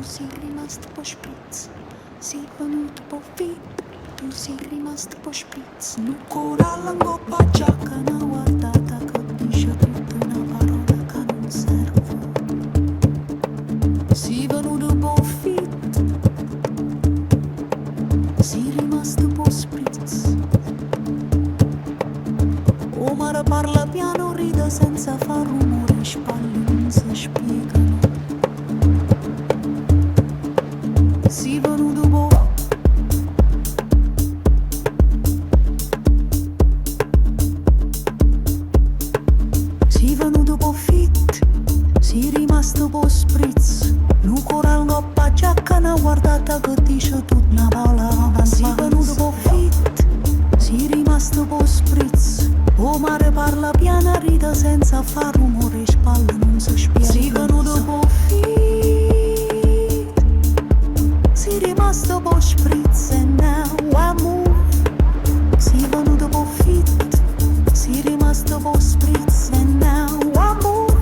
sei rimasto po' spritz, sei venuto po' fit, tu sei rimasto po' spritz. Nu coralla in coppa giacca, una guardata che dice tutta una parola che non serve. Sei venuto po' fit, sei rimasto po' spritz. O mare parla piano, ride senza far rumore, spalle non si spiegano. Si venuto po', si venuto po' fit, si rimasto po' spritz. Nu coral coppa giacca, una guardata che dice tutta una parola. Si venuto po' fit, si rimasto po' spritz. O mare parla piano, ride senza far rumore, spalle non si spiega. Si venuto po' fit, si rimasto po' spritz and now I move. Si venuto po' fit, si rimasto po' spritz and now I move.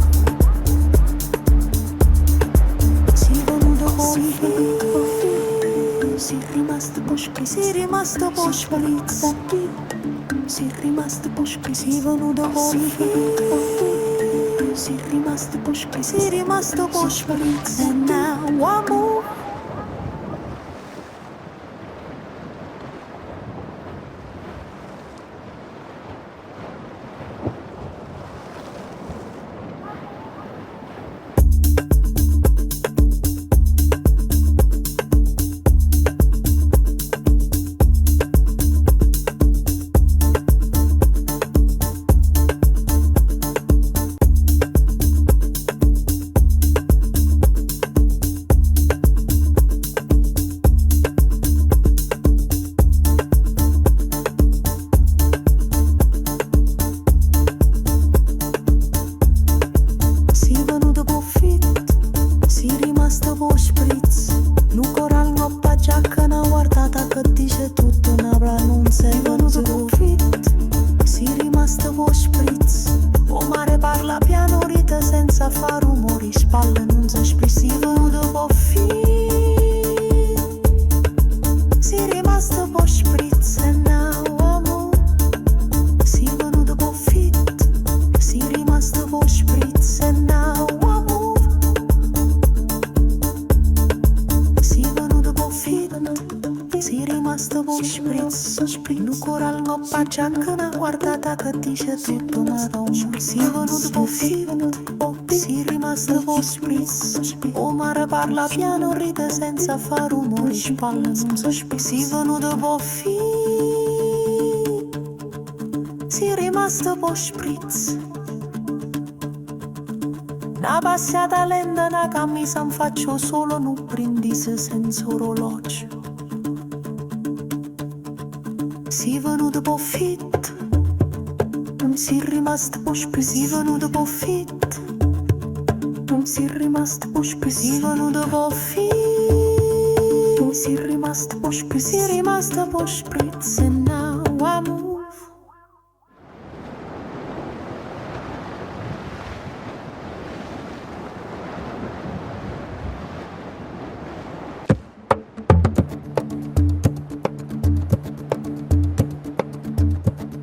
Si venuto po' fit, si rimasto po' spritz, si rimasto po' spritz. Si rimasto po' spritz, si venuto po' fit, si rimasto po' spritz, si rimasto po' spritz and now I move. Parla piano, ride senza far rumore, spalle non si spiega. Si venuto po' fit, si rimasto po' spritz. Una passata lenta, una camisa, faccio solo un brindisi senza orologio. Si venuto po' fit, si rimasto po' spritz. Si venuto po' fit, si rimasto po' spritz, si venuto po' fit, si rimasto po' spritz, si rimasto po' spritz and now I move.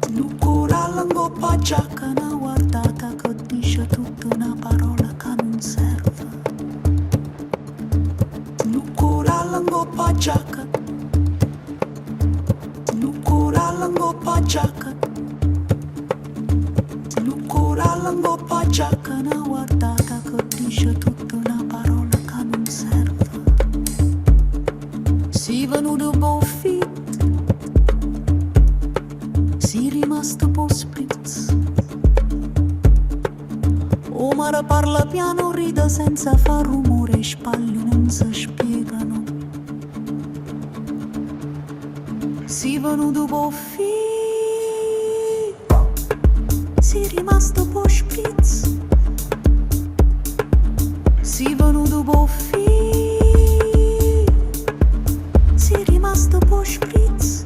Nu coralla in coppa giacca, una guardata che dice tutta una parola che non serve. Nu coralla in coppa giacca, nu coralla in coppa giacca, nu coralla in coppa giacca, una guardata che dice tutta una parola che non serve. Si venuto po' fit, si rimasto po' spritz. O mare parla piano, ride senza far rumore, spalle non si spiegano. Si venuto po' fit, si rimasto po' spritz. Si venuto po' fit, si rimasto po' spritz.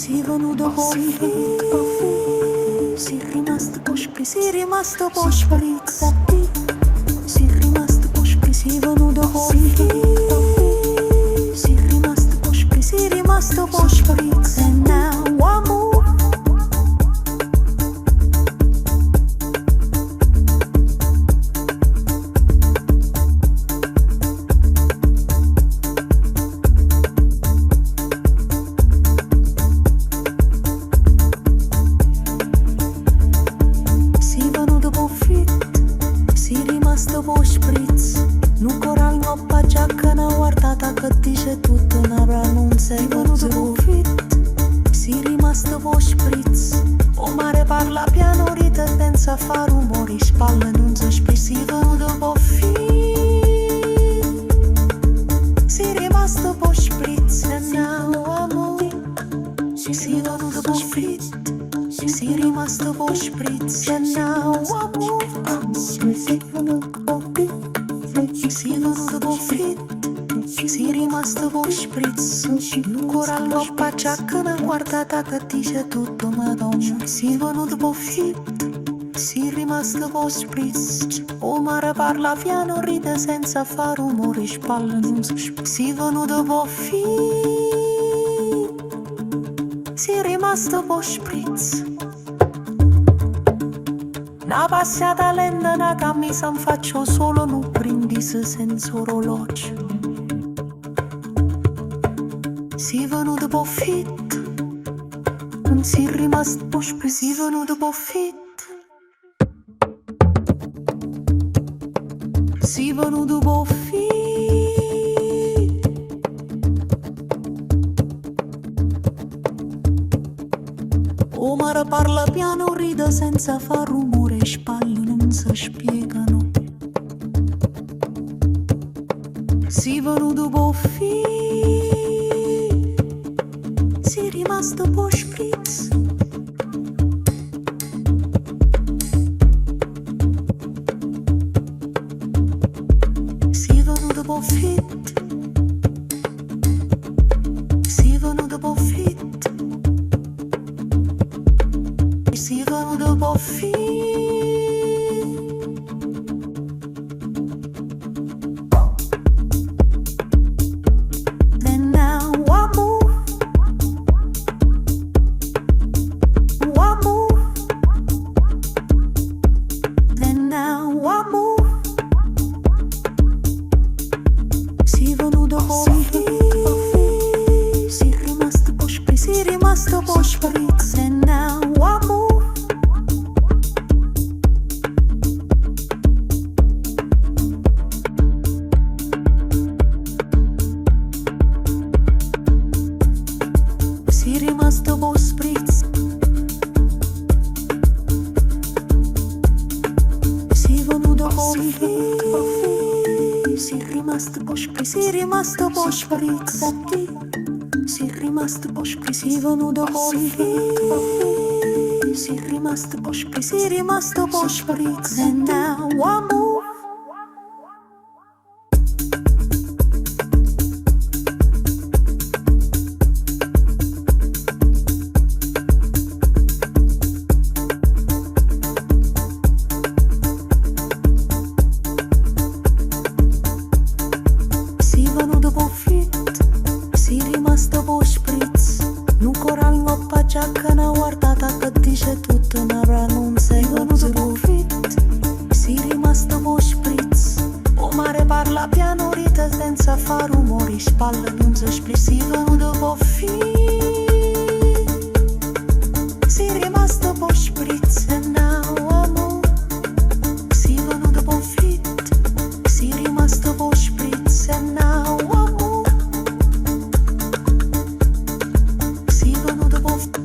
si è venuto con si è rimasto con spritz, si è rimasto con spritz, si è rimasto con spritz, si è venuto con si è rimasto con spritz, si è rimasto con spritz, and now I move. Nu coral ngoppa giacca una guardata che dice tutto una pronuncia e venuto confit si è rimasto po' spritz o mare parla piano ride senza fare rumori spalle non si spezzi è venuto po' fit si è rimasto po' spritz e now amore si è venuto po' fit si è rimasto po' spritz e now amore si è venuto po' fit si è venuto po' fit si è rimasto po' spritz un coral ngoppa giacca una guardata che dice tutto madonna si è venuto po' fit si è rimasto po' spritz o mare parla piano ride senza fare rumore spalle non si spezzi si è venuto po' fit si è rimasto po' spritz. Una passata lenta, una camisa mi faccio solo un brindisi senza orologio. Si è venuto po' fit, non si è rimasto po' spritz, si è venuto po' fit. Si è venuto po' fit. O mare parla piano, ride senza far rumore, spalle non si spiegano. Si è venuto po' fit, si è rimasto po' spritz. Si è venuto po' fit, si è venuto po' fit. Si è venuto po' fit. And now I move. I move. And now I move. Si è venuto po' fit. Si è rimasto po' spritz. Si è rimasto po' spritz. And now I move. Si è rimasto po' spritz. Si è venuto po' fit. Si è rimasto po' spritz. Si è rimasto po' spritz. Si è rimasto po' spritz. Si è venuto po' fit. Si è rimasto po' spritz. Si è rimasto po' spritz. And now I move. Si è venuto po' fit, si è rimasto po' spritz. Un coral ngoppa giacca una guardata che dice tutto una pronuncia. Si è venuto po' fit, si è rimasto po' spritz. O mare parla piano ride senza fare rumori, spalle non si spezzi. Si è venuto po' fit, si è rimasto po' spritz. And now I move. Si è venuto po' fit, si è rimasto po' spritz. And now I move. Si è venuto po' fit.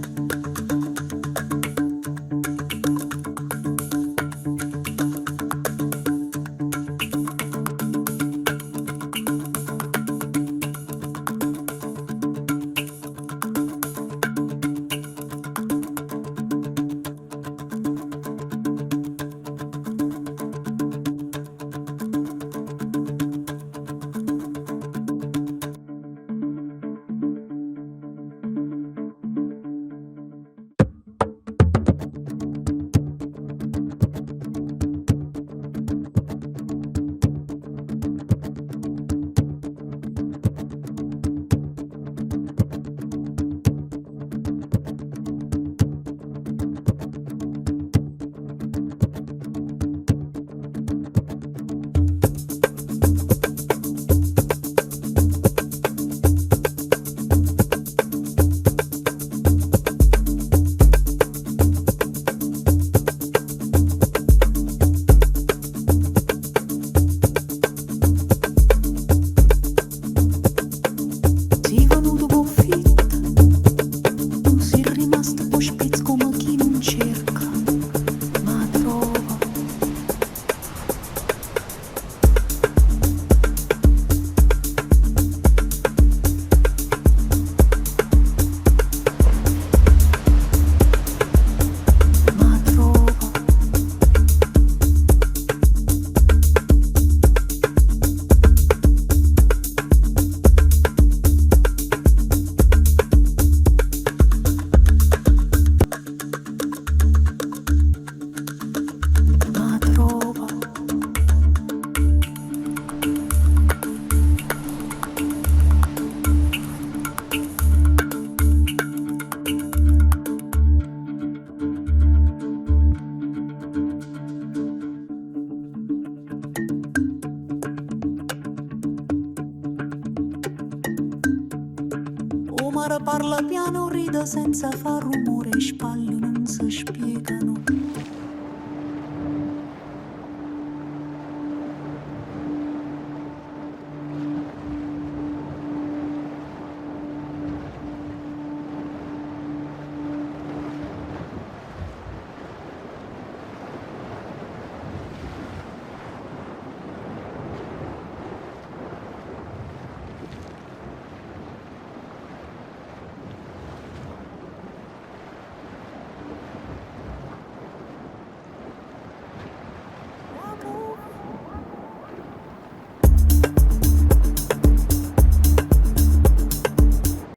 mare parla piano, ride senza far rumore, spalle non si spiegano.